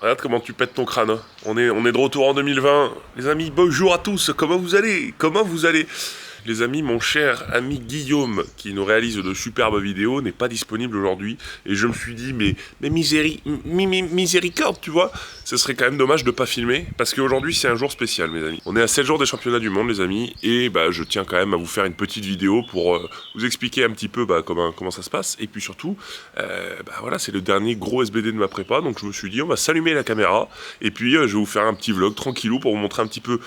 Regarde comment tu pètes ton crâne. Hein. On est de retour en 2020. Les amis, bonjour à tous. Comment vous allez? Les amis, mon cher ami Guillaume, qui nous réalise de superbes vidéos, n'est pas disponible aujourd'hui. Et je me suis dit, mais miséricorde, tu vois. Ce serait quand même dommage de pas filmer, parce qu'aujourd'hui, c'est un jour spécial, mes amis. On est à 7 jours des championnats du monde, les amis. Et je tiens quand même à vous faire une petite vidéo pour vous expliquer un petit peu comment ça se passe. Et puis surtout, voilà, c'est le dernier gros SBD de ma prépa. Donc je me suis dit, on va s'allumer la caméra. Et puis, je vais vous faire un petit vlog tranquillou pour vous montrer un petit peu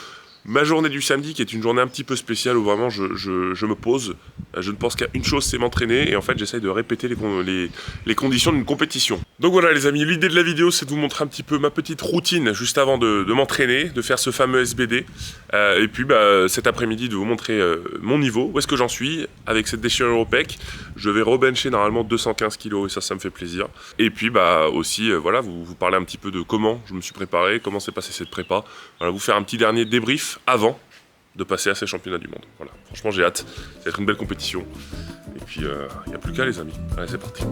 ma journée du samedi, qui est une journée un petit peu spéciale où vraiment je me pose. Je ne pense qu'à une chose, c'est m'entraîner. Et en fait, j'essaye de répéter les conditions d'une compétition. Donc voilà les amis, l'idée de la vidéo, c'est de vous montrer un petit peu ma petite routine juste avant de m'entraîner, de faire ce fameux SBD. Et puis cet après-midi, de vous montrer mon niveau, où est-ce que j'en suis avec cette déchirure au pec. Je vais rebencher normalement 215 kg et ça me fait plaisir. Et puis aussi, voilà, vous parler un petit peu de comment je me suis préparé, comment s'est passée cette prépa. Voilà, vous faire un petit dernier débrief avant de passer à ces championnats du monde. Voilà, franchement j'ai hâte, ça va être une belle compétition. Et puis il n'y a plus qu'à les amis. Allez, c'est parti.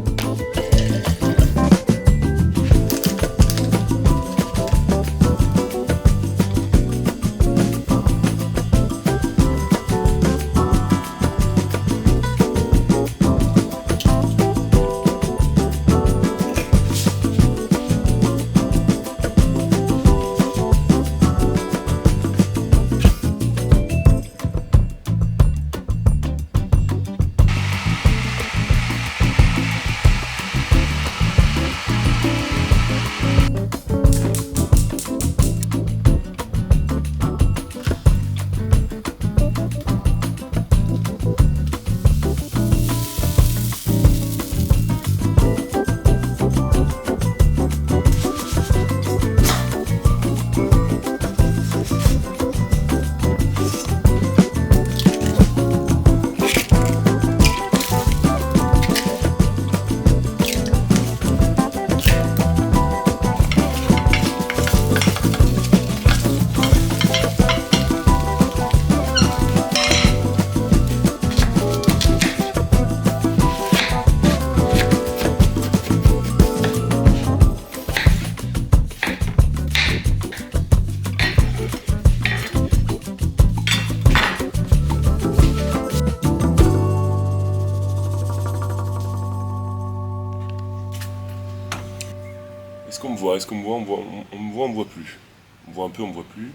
Est-ce qu'on me voit? On me voit, on me voit plus. On me voit un peu, on me voit plus.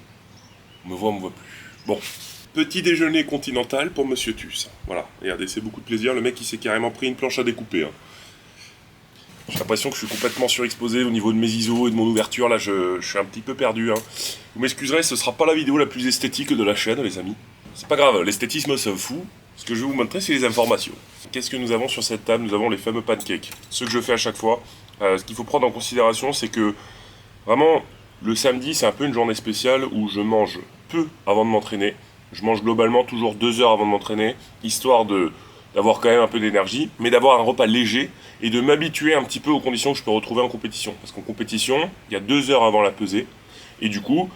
On me voit, on me voit plus. Bon. Petit déjeuner continental pour Monsieur Tus. Voilà. Regardez, c'est beaucoup de plaisir. Le mec, il s'est carrément pris une planche à découper. Hein. J'ai l'impression que je suis complètement surexposé au niveau de mes ISO et de mon ouverture. Là, je suis un petit peu perdu. Hein. Vous m'excuserez, ce sera pas la vidéo la plus esthétique de la chaîne, les amis. C'est pas grave, l'esthétisme, ça me fout. Ce que je vais vous montrer, c'est les informations. Qu'est-ce que nous avons sur cette table? Nous avons les fameux pancakes. Ce que je fais à chaque fois. Ce qu'il faut prendre en considération, c'est que vraiment, le samedi, c'est un peu une journée spéciale où je mange peu avant de m'entraîner. Je mange globalement toujours 2 heures avant de m'entraîner, histoire d'avoir quand même un peu d'énergie, mais d'avoir un repas léger et de m'habituer un petit peu aux conditions que je peux retrouver en compétition. Parce qu'en compétition, il y a 2 heures avant la pesée. Et du coup,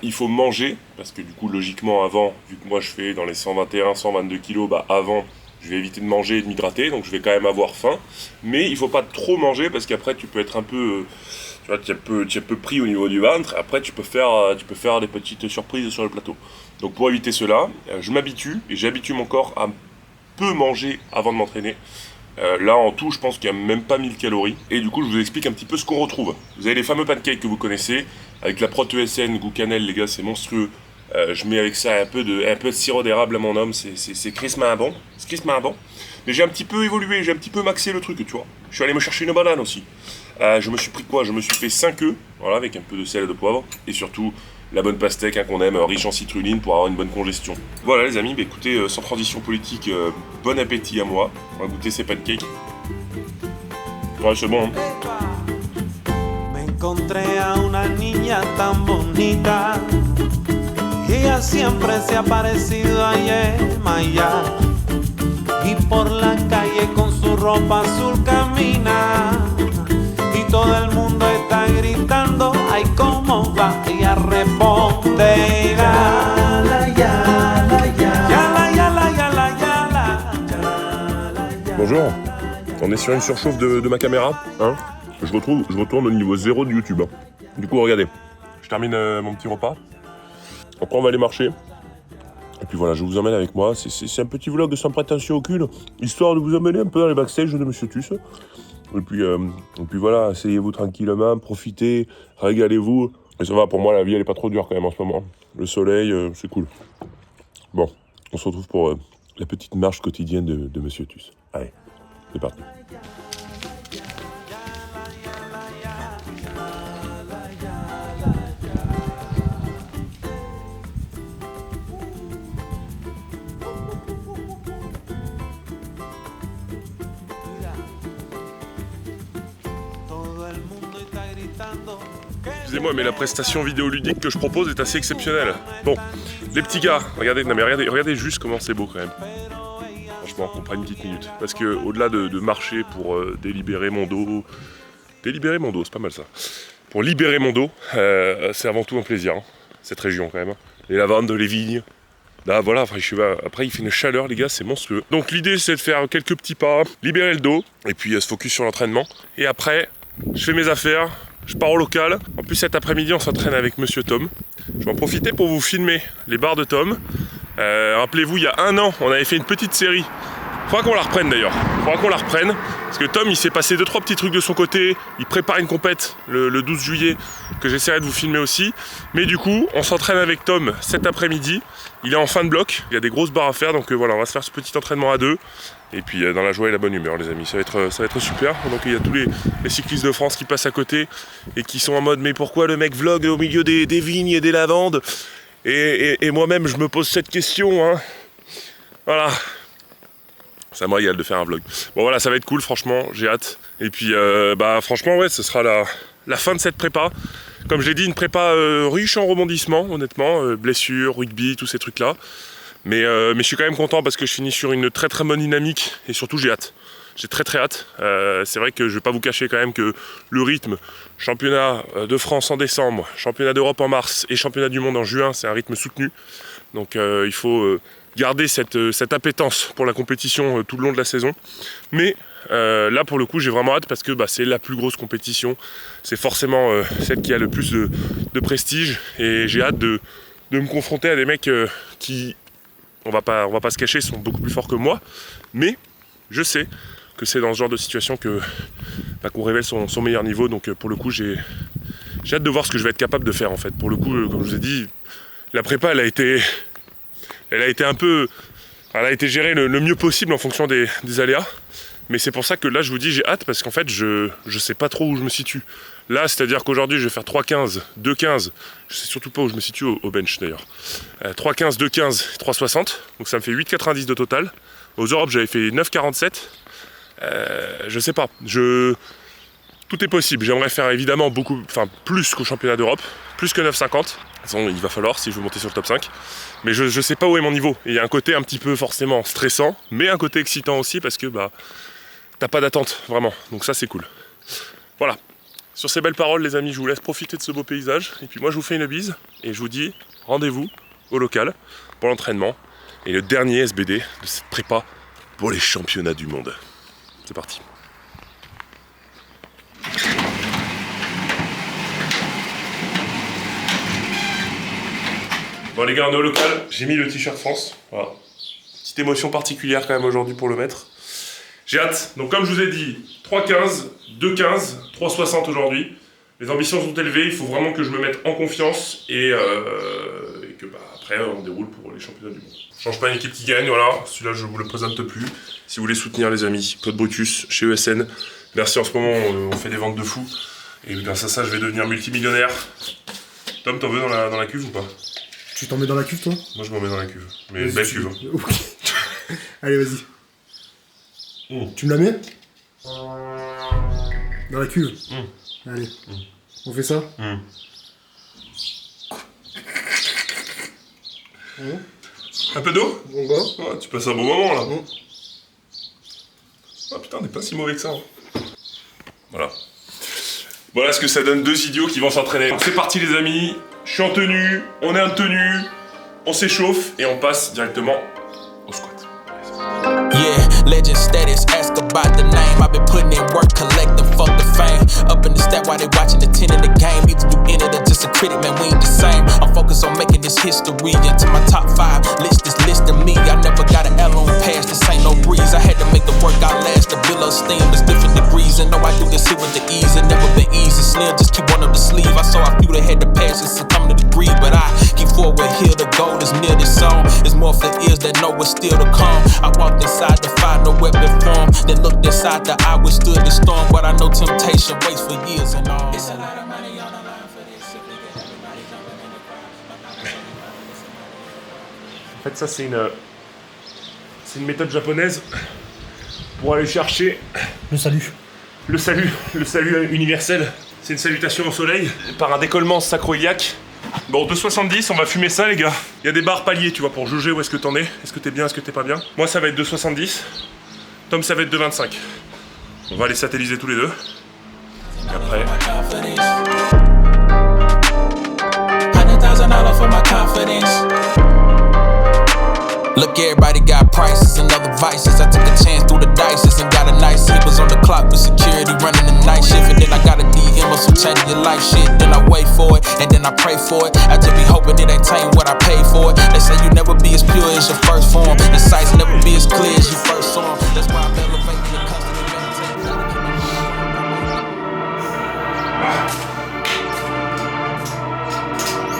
il faut manger, parce que du coup, logiquement, avant, vu que moi je fais dans les 121, 122 kg, avant, je vais éviter de manger et de m'hydrater, donc je vais quand même avoir faim. Mais il ne faut pas trop manger, parce qu'après, tu peux être un peu... tu vois, tu es un peu pris au niveau du ventre. Après, tu peux faire des petites surprises sur le plateau. Donc pour éviter cela, je m'habitue, et j'habitue mon corps à peu manger avant de m'entraîner. Là en tout je pense qu'il n'y a même pas 1000 calories. Et du coup je vous explique un petit peu ce qu'on retrouve. Vous avez les fameux pancakes que vous connaissez, avec la prot ESN, goût cannelle les gars, c'est monstrueux. Je mets avec ça un peu de sirop d'érable à mon homme, c'est crissement bon. C'est crissement bon. Mais j'ai un petit peu évolué, j'ai un petit peu maxé le truc, tu vois. Je suis allé me chercher une banane aussi. Je me suis pris quoi? Je me suis fait 5 œufs, voilà, avec un peu de sel et de poivre. Et surtout la bonne pastèque qu'on aime, riche en citrulline pour avoir une bonne congestion. Voilà les amis, écoutez, sans transition politique, bon appétit à moi. On va goûter ces pancakes. Ouais, c'est bon. Hein. Me encontré a una niña tan bonita. Ella siempre se ha parecido a Yemaya. Y por la calle con su ropa azul camina. Y todo el mundo está gritando, ay, cómo va. Ella responde, yala, yala, yala, yala, yala, yala. Bonjour, on est sur une surchauffe de ma caméra, hein. Je retourne au niveau 0 de YouTube. Hein. Du coup, regardez, je termine mon petit repas. Après, on va aller marcher. Et puis voilà, je vous emmène avec moi. C'est un petit vlog sans prétention aucune, histoire de vous emmener un peu dans les backstage de Monsieur Tuss. Et puis voilà, asseyez-vous tranquillement, profitez, régalez-vous. Et ça va, pour moi, la vie, elle est pas trop dure quand même en ce moment. Le soleil, c'est cool. Bon, on se retrouve pour la petite marche quotidienne de Monsieur Tuss. Allez, c'est parti. Excusez-moi, mais la prestation vidéoludique que je propose est assez exceptionnelle. Bon, les petits gars, regardez juste comment c'est beau quand même. Franchement, on prend une petite minute. Parce que au-delà de marcher pour délibérer mon dos, c'est pas mal ça. Pour libérer mon dos, c'est avant tout un plaisir, hein, cette région quand même. Les lavandes, les vignes. Là voilà, enfin, après il fait une chaleur les gars, c'est monstrueux. Donc l'idée c'est de faire quelques petits pas, libérer le dos, et puis se focus sur l'entraînement. Et après, je fais mes affaires, je pars au local. En plus cet après-midi on s'entraîne avec Monsieur Tom. Je vais en profiter pour vous filmer les barres de Tom. Rappelez-vous, il y a 1 an, on avait fait une petite série. Faudra qu'on la reprenne d'ailleurs. Parce que Tom il s'est passé 2-3 petits trucs de son côté. Il prépare une compète le 12 juillet que j'essaierai de vous filmer aussi. Mais du coup, on s'entraîne avec Tom cet après-midi. Il est en fin de bloc, il y a des grosses barres à faire. Donc voilà, on va se faire ce petit entraînement à 2. Et puis dans la joie et la bonne humeur les amis, ça va être super. Donc il y a tous les cyclistes de France qui passent à côté et qui sont en mode mais pourquoi le mec vlog au milieu des vignes et des lavandes et moi-même je me pose cette question, hein. Voilà. C'est à moi égal de faire un vlog. Bon voilà, ça va être cool franchement, j'ai hâte. Et puis franchement ouais, ce sera la fin de cette prépa. Comme je l'ai dit, une prépa riche en rebondissements, honnêtement, blessures, rugby, tous ces trucs-là. Mais je suis quand même content parce que je finis sur une très très bonne dynamique et surtout j'ai hâte. J'ai très très hâte. C'est vrai que je vais pas vous cacher quand même que le rythme, championnat de France en décembre, championnat d'Europe en mars et championnat du monde en juin, c'est un rythme soutenu. Donc il faut garder cette appétence pour la compétition tout le long de la saison. Mais là pour le coup j'ai vraiment hâte parce que c'est la plus grosse compétition. C'est forcément celle qui a le plus de prestige et j'ai hâte de me confronter à des mecs qui, on va pas se cacher, sont beaucoup plus forts que moi. Mais je sais que c'est dans ce genre de situation qu'on révèle son meilleur niveau. Donc pour le coup j'ai hâte de voir ce que je vais être capable de faire en fait. Pour le coup, comme je vous ai dit, la prépa elle a été gérée le mieux possible en fonction des aléas. Mais c'est pour ça que là je vous dis j'ai hâte parce qu'en fait je sais pas trop où je me situe. Là c'est-à-dire qu'aujourd'hui je vais faire 3,15, 2,15, je sais surtout pas où je me situe au bench d'ailleurs. 3,15, 2,15, 3,60, donc ça me fait 8,90 de total. Aux Europes j'avais fait 9,47. Je sais pas, tout est possible. J'aimerais faire évidemment plus qu'au championnat d'Europe, plus que 9,50. De toute façon, il va falloir si je veux monter sur le top 5. Mais je sais pas où est mon niveau. Et il y a un côté un petit peu forcément stressant, mais un côté excitant aussi parce que t'as pas d'attente vraiment. Donc ça c'est cool. Voilà. Sur ces belles paroles les amis, je vous laisse profiter de ce beau paysage. Et puis moi je vous fais une bise et je vous dis rendez-vous au local pour l'entraînement et le dernier SBD de cette prépa pour les championnats du monde. C'est parti. Bon les gars, on est au local, j'ai mis le t-shirt France, voilà. Petite émotion particulière quand même aujourd'hui pour le mettre. J'ai hâte, donc comme je vous ai dit, 3,15, 2,15, 3,60 aujourd'hui. Les ambitions sont élevées, il faut vraiment que je me mette en confiance et que après on déroule pour les championnats du monde. Je change pas une équipe qui gagne, voilà, celui-là je vous le présente plus. Si vous voulez soutenir les amis, Claude Brutus, chez ESN. Merci, en ce moment on fait des ventes de fous. Et grâce à ça je vais devenir multimillionnaire. Tom, t'en veux dans la cuve ou pas? Tu t'en mets dans la cuve, toi? Moi, je m'en mets dans la cuve. Mais une belle cuve. Hein. Okay. Allez, vas-y. Tu me la mets? Dans la cuve? Allez. On fait ça? Un peu d'eau? On va. Ouais, tu passes un bon moment, là. Ah putain, on n'est pas si mauvais que ça. Hein. Voilà. Voilà ce que ça donne, 2 idiots qui vont s'entraîner. Donc c'est parti les amis, je suis en tenue, on est en tenue, on s'échauffe et on passe directement au squat. Yeah, legend status, ask ask about the name. I've been putting in work, collecting, fuck the fame. Up in the stat while they watching the 10 in the game. Either you in it or just a critic, man, we ain't the same. I'm focused on making this history. Into my top 5, list is listing me. I never got an L on pass, this ain't no breeze. I had to make the work outlast. The bill of steam is different degrees. And know I do this here with the ease. It never been easy. Slim, just keep one up the sleeve. I saw a few that had the passion, succumb to the greed. But I keep forward here, the goal is near this song. It's more for ears that know what's still to come. I walked inside to find no weapon form. Then looked inside the eye, withstood the storm. But I know temptation waits for years and all. It's a lot of money on the line for this. En fait, ça, c'est une méthode japonaise pour aller chercher Le salut. le salut universel. C'est une salutation au soleil par un décollement sacro-iliaque. Bon, 2,70, on va fumer ça, les gars. Il y a des barres paliers, tu vois, pour juger où est-ce que t'en es. Est-ce que t'es bien, est-ce que t'es pas bien. Moi, ça va être 2,70. Tom, ça va être 2,25. On va les satelliser tous les deux. Et après... Look, everybody got prices and other vices. I took a chance through the dices and got a nice hit. Was on the clock with security running the night shift. And then I got a DM or some change your life shit. Then I wait for it and then I pray for it. I just be hoping it ain't telling what I paid for it. They say you never be as pure as your first form. The sights never be as clear as you first saw them. That's why I'm elevating your custom and meditating.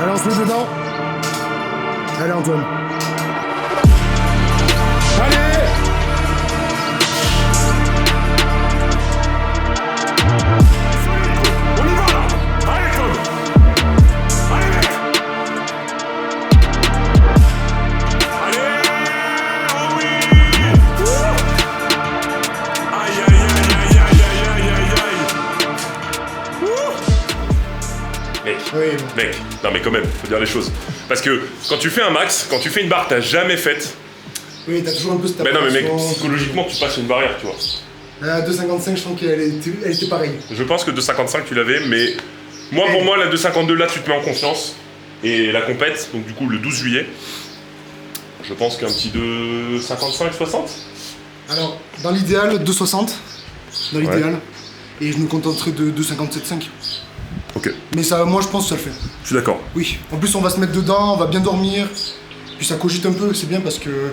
Allez, on se met dedans. Allez, Antoine. Oui, bon. Mec, non mais quand même, faut dire les choses. Parce que quand tu fais un max, quand tu fais une barre que t'as jamais faite... Oui, t'as toujours un peu cette Mais non mais mec, appréhension. psychologiquement tu passes une barrière, tu vois. La 2,55, je trouve qu'elle était pareille. Je pense que 2,55 tu l'avais, mais... Moi, pour moi, la 2,52 là, tu te mets en confiance. Et la compète, donc du coup le 12 juillet, je pense qu'un petit 2,55, 60. Alors, dans l'idéal, 2,60. Dans l'idéal. Et je me contenterai de 2,57,5. Ok, Mais ça, moi, je pense que ça le fait. je suis d'accord. Oui. En plus, on va se mettre dedans, on va bien dormir. Puis ça cogite un peu, c'est bien parce que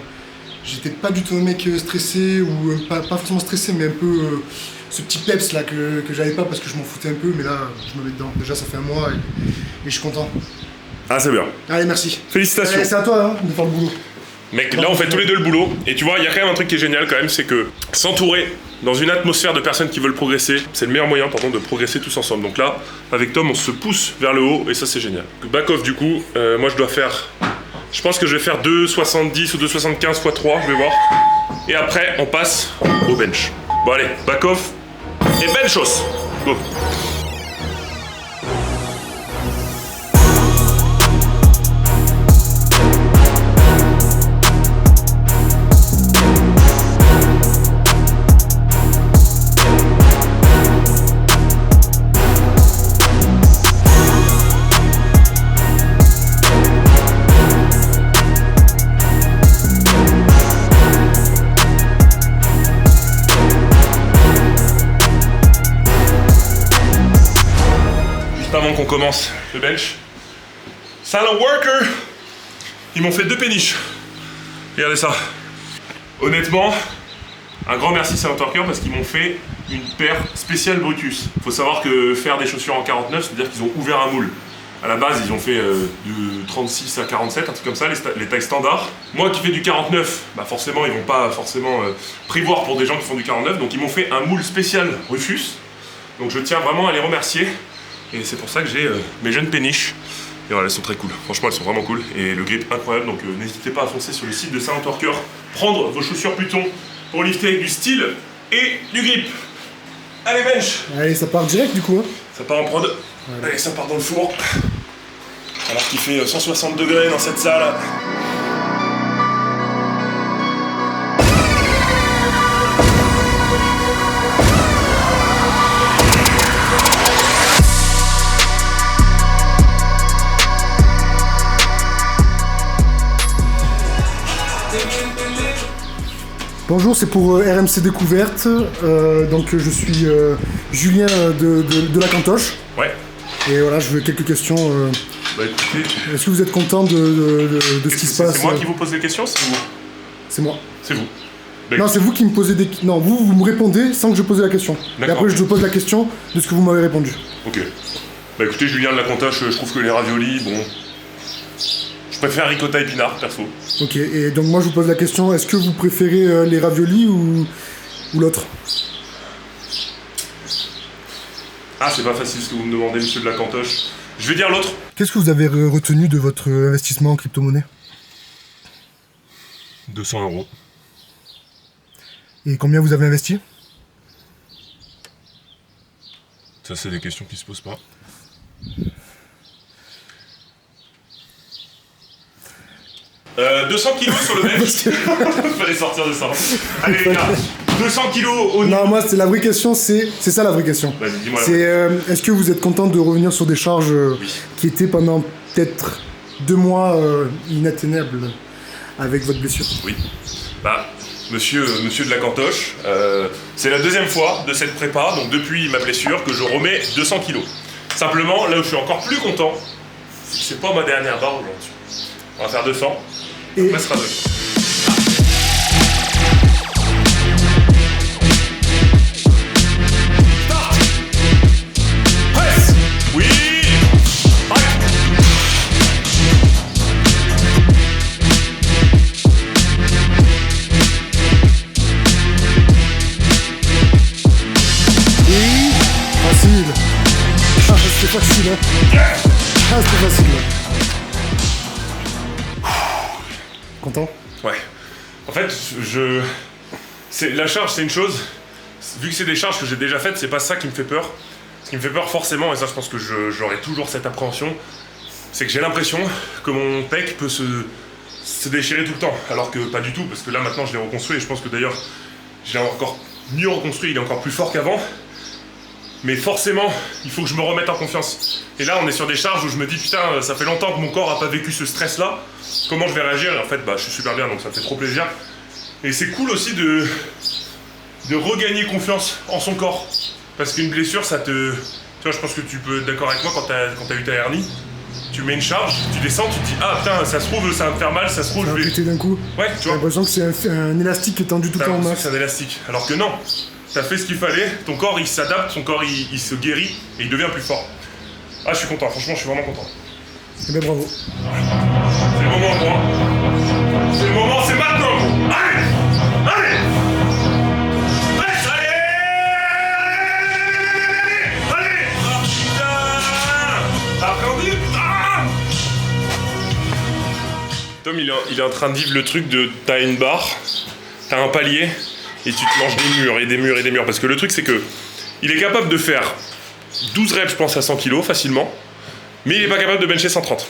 j'étais pas du tout un mec stressé, ou pas forcément stressé, mais un peu ce petit peps là que j'avais pas parce que je m'en foutais un peu, mais là, je me mets dedans. Déjà, ça fait un mois et je suis content. Ah, c'est bien. Allez, merci. Félicitations. Allez, c'est à toi hein, de faire le boulot. Mec, là on fait tous les deux le boulot, et tu vois, il y a quand même un truc qui est génial quand même, c'est que s'entourer dans une atmosphère de personnes qui veulent progresser, c'est le meilleur moyen, pardon, de progresser tous ensemble. Donc là, avec Tom, on se pousse vers le haut, et ça c'est génial. Back off du coup, moi je dois faire... Je pense que je vais faire 2,70 ou 2,75 x 3, je vais voir. Et après, on passe au bench. Bon allez, back off, et benchos. Go. Avant qu'on commence le bench, Silent Worker, ils m'ont fait 2 péniches. Regardez ça. Honnêtement, un grand merci Silent Worker parce qu'ils m'ont fait une paire spéciale Brutus. Faut savoir que faire des chaussures en 49, c'est-à-dire qu'ils ont ouvert un moule. À la base, ils ont fait de 36 à 47, un truc comme ça, les tailles standards. Moi qui fais du 49, bah forcément, ils vont pas forcément prévoir pour des gens qui font du 49, donc ils m'ont fait un moule spécial Rufus. Donc je tiens vraiment à les remercier. Et c'est pour ça que j'ai mes jeunes péniches. Et voilà, elles sont très cool. Franchement, elles sont vraiment cool. Et le grip incroyable. Donc n'hésitez pas à foncer sur le site de Silent Worker. Prendre vos chaussures Pluton pour lifter avec du style et du grip. Allez, bench. Allez, ça part direct du coup. Hein. Ça part en prod. Ouais. Allez, ça part dans le four. Alors qu'il fait 160 degrés dans cette salle. Bonjour, c'est pour RMC Découverte. Donc je suis Julien de la Cantoche. Ouais. Et voilà, je veux quelques questions. Bah écoutez... Est-ce que vous êtes content de ce qui se passe? C'est moi qui vous pose les questions, c'est vous? C'est moi. C'est vous. Non, c'est vous qui me posez des... Non, vous me répondez sans que je pose la question. Et après, je pose la question de ce que vous m'avez répondu. Ok. Bah écoutez, Julien de la Cantoche, je trouve que les raviolis, bon... Je préfère ricotta épinard, perso. Ok, et donc moi je vous pose la question, est-ce que vous préférez les raviolis ou l'autre? Ah, c'est pas facile ce que vous me demandez, monsieur de la Cantoche. Je vais dire l'autre. Qu'est-ce que vous avez retenu de votre investissement en crypto-monnaie? 200 €. Et combien vous avez investi? Ça, c'est des questions qui se posent pas. « 200 kilos sur le bench. » Fallait sortir de ça. Allez les gars, 200 kilos au... Non, moi c'est la vraie question, c'est ça la vraie question. Vas-y, dis-moi. C'est est-ce que vous êtes content de revenir sur des charges qui étaient pendant peut-être 2 mois inatteignables avec votre blessure? Oui. Bah, monsieur de la Cantoche, c'est la 2e fois de cette prépa, donc depuis ma blessure, que je remets 200 kilos. Simplement, là où je suis encore plus content, c'est pas ma dernière barre aujourd'hui. On va faire 200. Et... Après, ce sera 2. Oui. Facile. Ah, c'est facile, hein. Ah, c'est facile. Content? Ouais. En fait, la charge, c'est une chose. Vu que c'est des charges que j'ai déjà faites, c'est pas ça qui me fait peur. Ce qui me fait peur, forcément, et ça, je pense que j'aurai toujours cette appréhension, c'est que j'ai l'impression que mon pec peut se déchirer tout le temps. Alors que pas du tout, parce que là, maintenant, je l'ai reconstruit, et je pense que d'ailleurs, je l'ai encore mieux reconstruit, il est encore plus fort qu'avant. Mais forcément, il faut que je me remette en confiance. Et là, on est sur des charges où je me dis, putain, ça fait longtemps que mon corps a pas vécu ce stress-là. Comment je vais réagir? Et en fait, bah, je suis super bien, donc ça me fait trop plaisir. Et c'est cool aussi de regagner confiance en son corps. Parce qu'une blessure, ça te... Tu vois, je pense que tu peux être d'accord avec moi quand t'as eu ta hernie. Tu mets une charge, tu descends, tu te dis, ah putain, ça se trouve, ça va me faire mal, ça se trouve, Ça je va vais... péter d'un coup. Ouais, tu J'ai vois. l'impression que c'est un élastique qui est tendu tout le temps en max. C'est un élastique. Alors que non, t'as fait ce qu'il fallait, ton corps il s'adapte, ton corps il se guérit et il devient plus fort. Ah, je suis content, franchement, je suis vraiment content. Eh bien, bravo. C'est le moment, moi. C'est le moment, c'est maintenant. Allez, allez. Presse, allez. Allez. Oh putain. T'as appréhendu, putain. Tom, il est en train de vivre le truc de t'as une barre, t'as un palier et tu te manges des murs et des murs et des murs. Parce que le truc, c'est que il est capable de faire 12 reps, je pense, à 100 kg facilement, mais il est pas capable de bencher 130.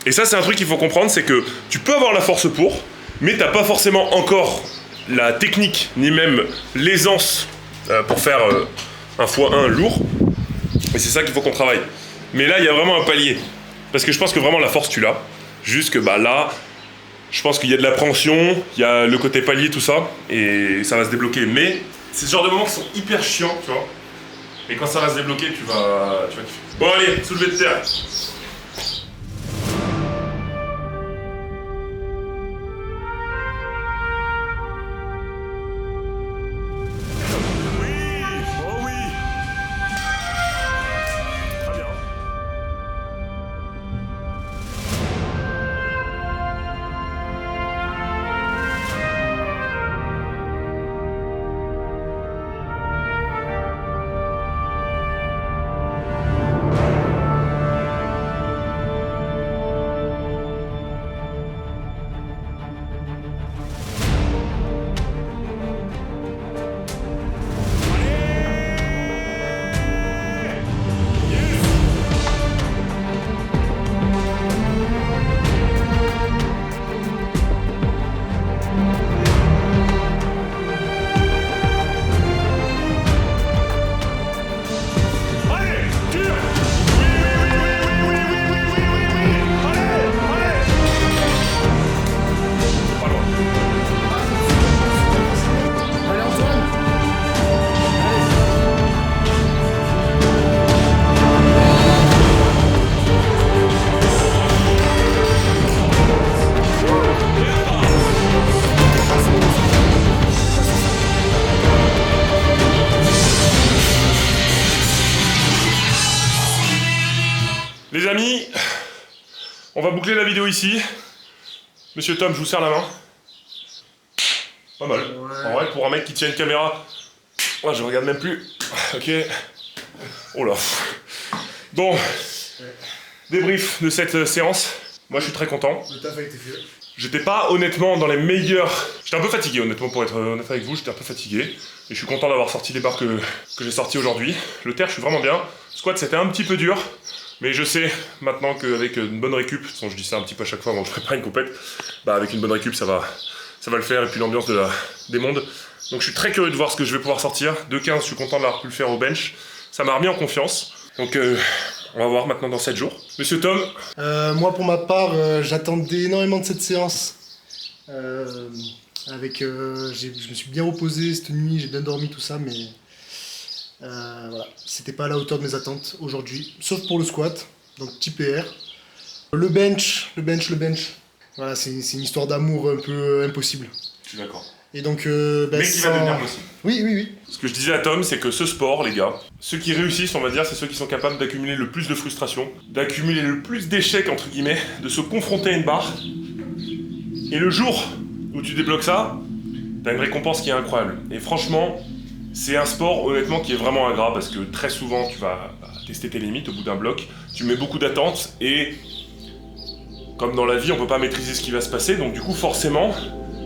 Et ça, c'est un truc qu'il faut comprendre, c'est que tu peux avoir la force pour, mais t'as pas forcément encore la technique, ni même l'aisance pour faire un x1 lourd. Et c'est ça qu'il faut qu'on travaille. Mais là, il y a vraiment un palier. Parce que je pense que vraiment la force, tu l'as. Juste que bah là, je pense qu'il y a de l'appréhension, il y a le côté palier, tout ça, et ça va se débloquer. Mais c'est ce genre de moments qui sont hyper chiants, tu vois. Et quand ça va se débloquer, tu vas kiffer. Bon allez, soulevé de terre. Les amis, on va boucler la vidéo ici. Monsieur Tom, je vous serre la main. Pas mal. Ouais. En vrai, pour un mec qui tient une caméra, ouais, je regarde même plus. Ok. Oh là. Bon. Débrief de cette séance. Moi, je suis très content. Le taf a été fait. J'étais pas honnêtement dans les meilleurs... J'étais un peu fatigué honnêtement, pour être honnête avec vous, j'étais un peu fatigué. Et je suis content d'avoir sorti les barres que j'ai sorties aujourd'hui. Le terre, je suis vraiment bien. Squat, c'était un petit peu dur. Mais je sais maintenant qu'avec une bonne récup, de toute façon je dis ça un petit peu à chaque fois avant que je prépare une compète, bah avec une bonne récup ça va le faire, et puis l'ambiance des mondes. Donc je suis très curieux de voir ce que je vais pouvoir sortir. 2,15, je suis content d'avoir pu le faire au bench. Ça m'a remis en confiance. Donc on va voir maintenant dans 7 jours. Monsieur Tom. Moi pour ma part, j'attendais énormément de cette séance. Je me suis bien reposé cette nuit, j'ai bien dormi, tout ça, mais voilà, c'était pas à la hauteur de mes attentes aujourd'hui, sauf pour le squat, donc petit PR. Le bench. Voilà, c'est une histoire d'amour un peu impossible. Je suis d'accord. Et donc, mais qui va devenir possible. Oui. Ce que je disais à Tom, c'est que ce sport, les gars, ceux qui réussissent, on va dire, c'est ceux qui sont capables d'accumuler le plus de frustration, d'accumuler le plus d'échecs, entre guillemets, de se confronter à une barre. Et le jour où tu débloques ça, t'as une récompense qui est incroyable. Et franchement, c'est un sport, honnêtement, qui est vraiment ingrat, parce que très souvent, tu vas tester tes limites au bout d'un bloc, tu mets beaucoup d'attentes, et comme dans la vie, on peut pas maîtriser ce qui va se passer, donc du coup, forcément,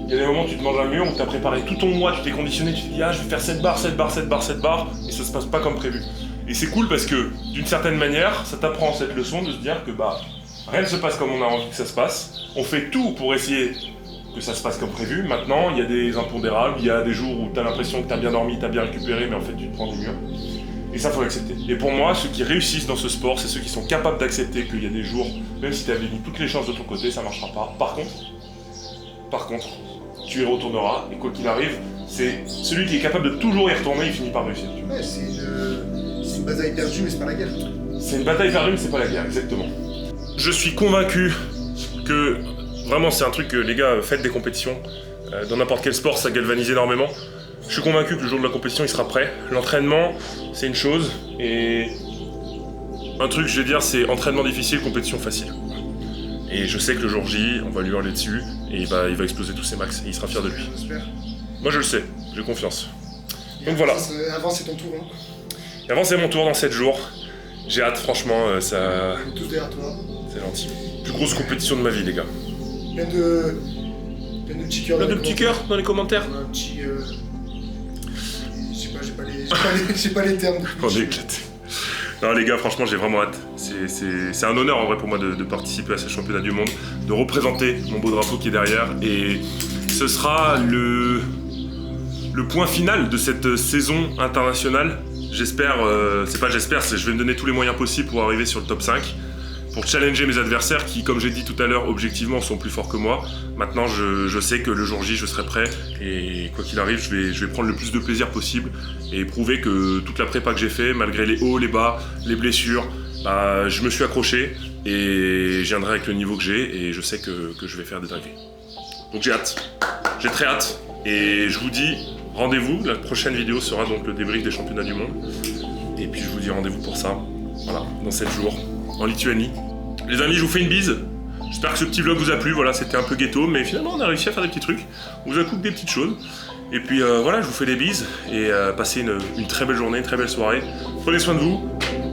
il y a des moments où tu te manges un mur, où tu as préparé tout ton mois, tu t'es conditionné, tu te dis « Ah, je vais faire cette barre, et ça se passe pas comme prévu. Et c'est cool parce que, d'une certaine manière, ça t'apprend cette leçon de se dire que rien ne se passe comme on a envie que ça se passe. On fait tout pour essayer que ça se passe comme prévu. Maintenant, il y a des impondérables, il y a des jours où tu as l'impression que tu as bien dormi, tu as bien récupéré, mais en fait tu te prends des murs. Et ça, faut l'accepter. Et pour moi, ceux qui réussissent dans ce sport, c'est ceux qui sont capables d'accepter qu'il y a des jours, même si tu avais mis toutes les chances de ton côté, ça marchera pas. Par contre, tu y retourneras, et quoi qu'il arrive, c'est celui qui est capable de toujours y retourner, il finit par réussir. Ouais, c'est une bataille perdue, mais c'est pas la guerre. C'est une bataille perdue, mais c'est pas la guerre, exactement. Je suis convaincu que, vraiment c'est un truc que les gars, faites des compétitions, dans n'importe quel sport, ça galvanise énormément. Je suis convaincu que le jour de la compétition, il sera prêt. L'entraînement, c'est une chose, et un truc, je vais dire, c'est entraînement difficile, compétition facile. Et je sais que le jour J, on va lui hurler dessus, et il va exploser tous ses max, et il sera fier de lui. J'espère. Moi je le sais, j'ai confiance. Donc voilà. Avant c'est ton tour. Hein. Et avant c'est mon tour dans 7 jours. J'ai hâte, franchement, ça... On est tous derrière toi. C'est gentil. Plus grosse compétition de ma vie, les gars. Plein de petits cœurs. Plein de petits cœurs dans les commentaires. Un petit... J'ai pas les termes. On est éclaté. Non les gars, franchement j'ai vraiment hâte. C'est un honneur en vrai pour moi de participer à ces championnats du monde, de représenter mon beau drapeau qui est derrière, et ce sera le point final de cette saison internationale. J'espère, je vais me donner tous les moyens possibles pour arriver sur le top 5, pour challenger mes adversaires qui, comme j'ai dit tout à l'heure, objectivement sont plus forts que moi. Maintenant je sais que le jour J je serai prêt, et quoi qu'il arrive je vais prendre le plus de plaisir possible et prouver que toute la prépa que j'ai fait, malgré les hauts, les bas, les blessures, je me suis accroché et je viendrai avec le niveau que j'ai, et je sais que je vais faire des dingueries. Donc j'ai hâte, j'ai très hâte, et je vous dis rendez-vous, la prochaine vidéo sera donc le débrief des championnats du monde, et puis je vous dis rendez-vous pour ça, voilà, dans 7 jours, en Lituanie. Les amis, je vous fais une bise. J'espère que ce petit vlog vous a plu, voilà, c'était un peu ghetto, mais finalement on a réussi à faire des petits trucs. On vous a coupé des petites choses. Et puis voilà, je vous fais des bises, et passez une très belle journée, une très belle soirée. Prenez soin de vous,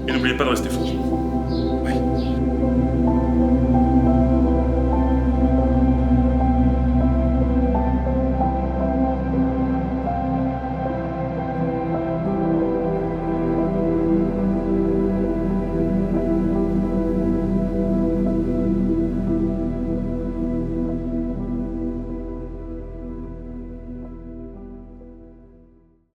et n'oubliez pas de rester fort.